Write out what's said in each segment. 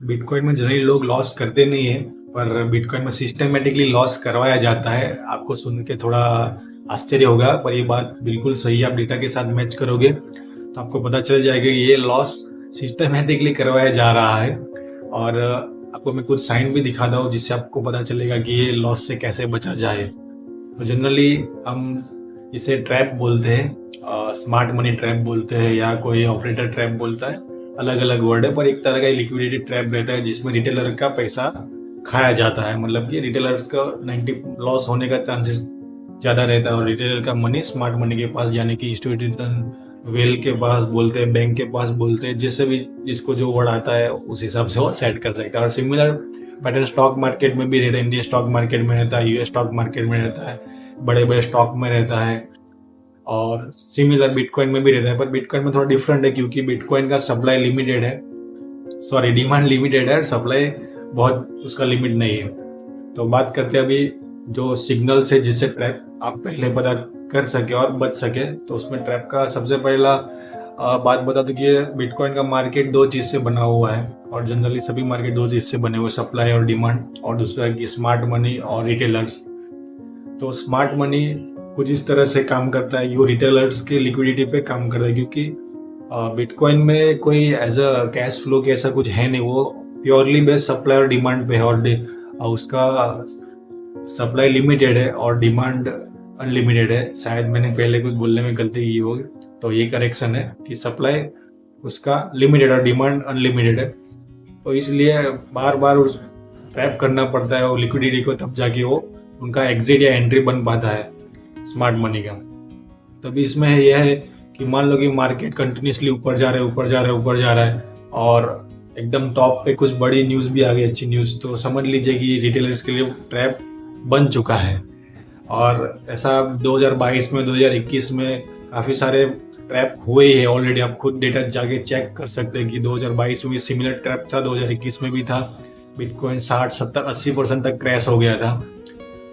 Bitcoin में generally लोग loss करते नहीं है, पर बिटकॉइन में सिस्टमेटिकली लॉस करवाया जाता है। आपको सुन के थोड़ा आश्चर्य होगा, पर ये बात बिल्कुल सही है। आप डेटा के साथ मैच करोगे तो आपको पता चल जाएगा कि ये लॉस सिस्टमेटिकली करवाया जा रहा है। और आपको मैं कुछ साइन भी दिखाता हूँ जिससे आपको पता चलेगा कि ये लॉस से कैसे बचा जाए। तो जनरली हम इसे ट्रैप बोलते हैं, स्मार्ट मनी ट्रैप बोलते हैं या कोई ऑपरेटर ट्रैप बोलता है। अलग अलग वर्ड है, पर एक तरह का लिक्विडिटी ट्रैप रहता है जिसमें रिटेलर का पैसा खाया जाता है। मतलब कि रिटेलर्स का 90 लॉस होने का चांसेस ज़्यादा रहता है और रिटेलर का मनी स्मार्ट मनी के पास, यानी कि इंस्टीट्यूशन वेल के पास बोलते हैं, बैंक के पास बोलते हैं, जैसे भी जिसको जो वर्ड आता है उस हिसाब से वो सेट कर सकता है। और सिमिलर पैटर्न स्टॉक मार्केट में भी रहता है। इंडियन स्टॉक मार्केट में रहता है, यूएस स्टॉक मार्केट में रहता है, बड़े बड़े स्टॉक में रहता है, और सिमिलर बिटकॉइन में भी रहता है। पर बिटकॉइन में थोड़ा डिफरेंट है क्योंकि बिटकॉइन का सप्लाई लिमिटेड है, सॉरी डिमांड लिमिटेड है, सप्लाई बहुत उसका लिमिट नहीं है। तो बात करते हैं अभी जो सिग्नल से जिससे ट्रैप आप पहले पता कर सके और बच सके। तो उसमें ट्रैप का सबसे पहला बात बता दूं कि बिटकॉइन का मार्केट दो चीज़ से बना हुआ है, और जनरली सभी मार्केट दो चीज़ से बने हुए, सप्लाई और डिमांड, और दूसरा की स्मार्ट मनी और रिटेलर्स। तो स्मार्ट मनी कुछ इस तरह से काम करता है कि वो रिटेलर्स के लिक्विडिटी पे काम करता है, क्योंकि बिटकॉइन में कोई एज अ कैश फ्लो के ऐसा कुछ है नहीं। वो प्योरली बेस्ड सप्लाई और डिमांड पे है, और उसका सप्लाई लिमिटेड है और डिमांड अनलिमिटेड है। शायद मैंने पहले कुछ बोलने में गलती की होगी, तो ये करेक्शन है कि सप्लाई उसका लिमिटेड और डिमांड अनलिमिटेड है। तो इसलिए बार बार उस ट्रैप करना पड़ता है वो लिक्विडिटी को, तब जाके वो उनका एग्जिट या एंट्री बन पाता है स्मार्ट मनी का। तभी इसमें यह है कि मान लो कि मार्केट कंटिन्यूसली ऊपर जा रहा है, ऊपर जा रहा है, ऊपर जा रहा है, और एकदम टॉप पे कुछ बड़ी न्यूज़ भी आ गई, अच्छी न्यूज़, तो समझ लीजिए कि रिटेलर्स के लिए ट्रैप बन चुका है। और ऐसा 2022 में, 2021 में काफ़ी सारे ट्रैप हुए ही है ऑलरेडी। आप खुद डेटा जाके चेक कर सकते हैं कि 2022 में भी सिमिलर ट्रैप था, 2021 में भी था। बिटकॉइन 60, 70, 80% तक क्रैश हो गया था।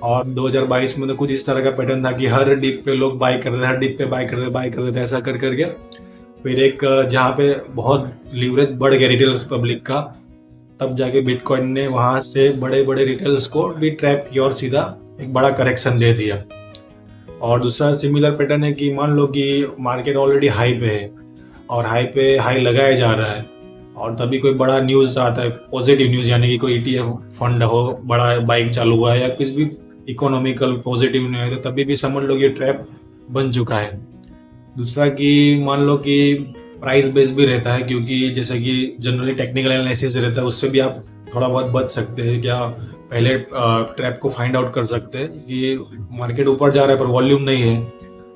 और 2022 में तो कुछ इस तरह का पैटर्न था कि हर डिप पे लोग बाय कर रहे थे, हर डिप पे बाय कर रहे थे, ऐसा कर करके फिर एक जहाँ पे बहुत लीवरेज बढ़ गया रिटेलर्स पब्लिक का, तब जाके बिटकॉइन ने वहाँ से बड़े बड़े रिटेलर्स को भी ट्रैप किया और सीधा एक बड़ा करेक्शन दे दिया। और दूसरा सिमिलर पैटर्न है कि मान लो कि मार्केट ऑलरेडी हाई पे है और हाई पे हाई लगाया जा रहा है, और तभी कोई बड़ा न्यूज़ आता है, पॉजिटिव न्यूज़, यानी कि कोई ETF फंड हो, बड़ा बाइक चालू हुआ है या कुछ भी इकोनॉमिकल पॉजिटिव न्यूज़ है, तो तभी भी समझ लो कि ट्रैप बन चुका है। दूसरा कि मान लो कि प्राइस बेस भी रहता है, क्योंकि जैसे कि जनरली टेक्निकल एनालिसिस रहता है, उससे भी आप थोड़ा बहुत बच सकते हैं। क्या पहले ट्रैप को फाइंड आउट कर सकते हैं कि मार्केट ऊपर जा रहा है पर वॉल्यूम नहीं है,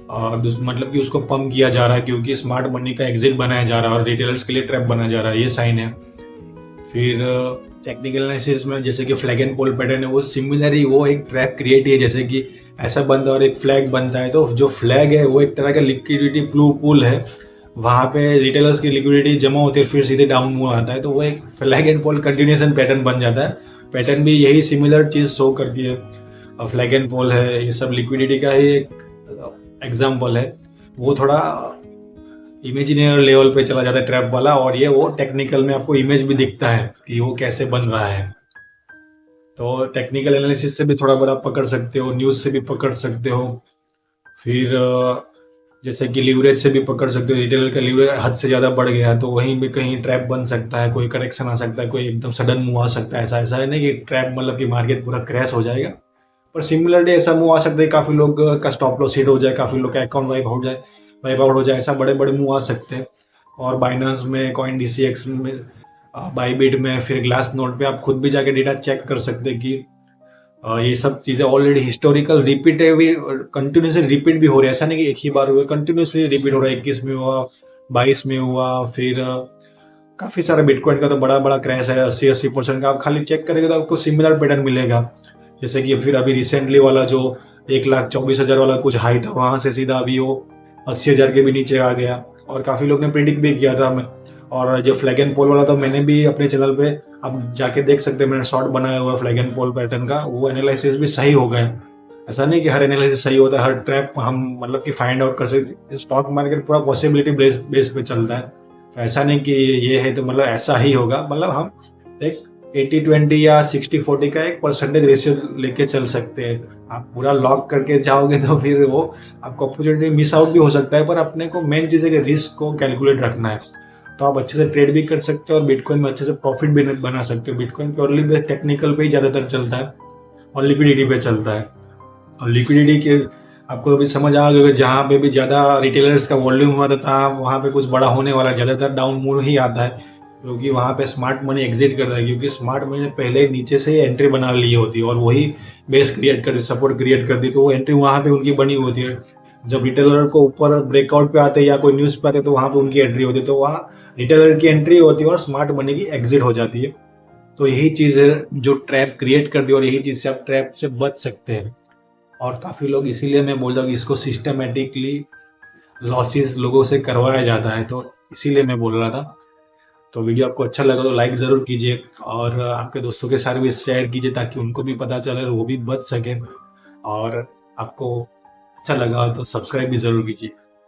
और मतलब कि उसको पम्प किया जा रहा है क्योंकि स्मार्ट मनी का एग्जिट बनाया जा रहा है और रिटेलर्स के लिए ट्रैप बनाया जा रहा है, ये साइन है। फिर टेक्निकल एनालिसिस में जैसे कि फ्लैग एंड पोल पैटर्न है, वो सिमिलरली वो एक ट्रैप क्रिएट है। जैसे कि ऐसा बनता है और एक फ्लैग बनता है, तो जो फ्लैग है वो एक तरह का लिक्विडिटी पूल है, वहाँ पे रिटेलर्स की लिक्विडिटी जमा होती है, फिर सीधे डाउन मूव आता है, तो वो एक flag and pole continuation pattern बन जाता है। पैटर्न भी यही सिमिलर चीज़ शो करती है। फ्लैग एंड पोल है, ये सब लिक्विडिटी का ही एक एग्जाम्पल है। वो थोड़ा इमेजिनरी लेवल पे चला जाता है ट्रैप वाला, और ये वो टेक्निकल में आपको इमेज भी दिखता है कि वो कैसे बन रहा है। तो टेक्निकल एनालिसिस से भी थोड़ा बड़ा पकड़ सकते हो, न्यूज़ से भी पकड़ सकते हो, फिर जैसे कि लीवरेज से भी पकड़ सकते हो। रिटेलर का लीवरेज हद से ज़्यादा बढ़ गया तो वहीं भी कहीं ट्रैप बन सकता है, कोई करेक्शन आ सकता है, कोई एकदम सडन मूव आ सकता है। ऐसा है नहीं कि ट्रैप मतलब कि मार्केट पूरा क्रैश हो जाएगा, पर सिमिलरली ऐसा मूव आ सकता है। काफ़ी लोग का स्टॉप लॉस हिट हो जाए, काफ़ी लोग का अकाउंट वाइप आउट हो जाए, ऐसा बड़े बड़े मूव आ सकते हैं। और बाइनांस में, कॉइन DCX में, बाईबिट में, फिर ग्लास नोड पे आप खुद भी जाके डेटा चेक कर सकते हैं कि ये सब चीज़ें ऑलरेडी हिस्टोरिकल रिपीट है, कंटिन्यूसली रिपीट भी हो रहा है। ऐसा नहीं कि एक ही बार हुआ, कंटिन्यूसली रिपीट हो रहा है। 21 में हुआ, 22 में हुआ, फिर काफ़ी सारा बिटकॉइन का तो बड़ा बड़ा क्रैश है, 80% का। आप खाली चेक करेंगे तो आपको सिमिलर पैटर्न मिलेगा। जैसे कि फिर अभी रिसेंटली वाला जो 1,24,000 वाला कुछ हाई था, वहाँ से सीधा अभी वो 80,000 के भी नीचे आ गया, और काफ़ी लोग ने प्रिडिक्ट भी किया था हमें। और जो फ्लैग एंड पोल वाला था, मैंने भी अपने चैनल पे आप जाके देख सकते हैं, मैंने शॉर्ट बनाया हुआ फ्लैग एंड पोल पैटर्न का, वो एनालिसिस भी सही हो गया। ऐसा नहीं कि हर एनालिसिस सही होता है, हर ट्रैप हम मतलब कि फाइंड आउट कर सकते। स्टॉक मार्केट पूरा पॉसिबिलिटी बेस पे चलता है, तो ऐसा नहीं कि ये है तो मतलब ऐसा ही होगा। मतलब हम एक 80-20 या 60-40 का एक परसेंटेज रेशियो लेके चल सकते हैं। आप पूरा लॉक करके जाओगे तो फिर वो आपको अपॉर्चुनिटी मिस आउट भी हो सकता है, पर अपने को मेन चीज़ है कि रिस्क को कैलकुलेट रखना है। तो आप अच्छे से ट्रेड भी कर सकते हो और बिटकॉइन में अच्छे से प्रॉफिट भी बना सकते हो। बिटकॉइन प्योरली बेस टेक्निकल पे ही ज़्यादातर चलता है और लिक्विडिटी पे चलता है। और लिक्विडिटी के आपको अभी समझ आ गया कि जहाँ पे भी ज़्यादा रिटेलर्स का वॉल्यूम हुआ था वहाँ पे कुछ बड़ा होने वाला, ज़्यादातर डाउन मूव ही आता है, क्योंकि वहाँ पे स्मार्ट मनी एग्जिट करता है, क्योंकि स्मार्ट मनी ने पहले नीचे से ही एंट्री बना ली होती है और वही बेस क्रिएट करती, सपोर्ट क्रिएट करती, तो वो एंट्री वहाँ पे उनकी बनी होती है। जब रिटेलर को ऊपर ब्रेकआउट पे आते हैं या कोई न्यूज़ पे आते हैं तो वहाँ पे उनकी एंट्री होती है, तो वहाँ रिटेलर की एंट्री होती है और स्मार्ट मनी की एग्जिट हो जाती है। तो यही चीज़ है जो ट्रैप क्रिएट कर दी और यही चीज़ से आप ट्रैप से बच सकते हैं। और काफ़ी लोग, इसीलिए मैं बोल रहा हूँ कि इसको सिस्टमेटिकली लॉसेस लोगों से करवाया जाता है, तो इसीलिए मैं बोल रहा था। तो वीडियो आपको अच्छा लगा तो लाइक ज़रूर कीजिए और आपके दोस्तों के साथ भी शेयर कीजिए ताकि उनको भी पता चले और वो भी बच सकें। और आपको अच्छा लगा तो सब्सक्राइब भी ज़रूर कीजिए।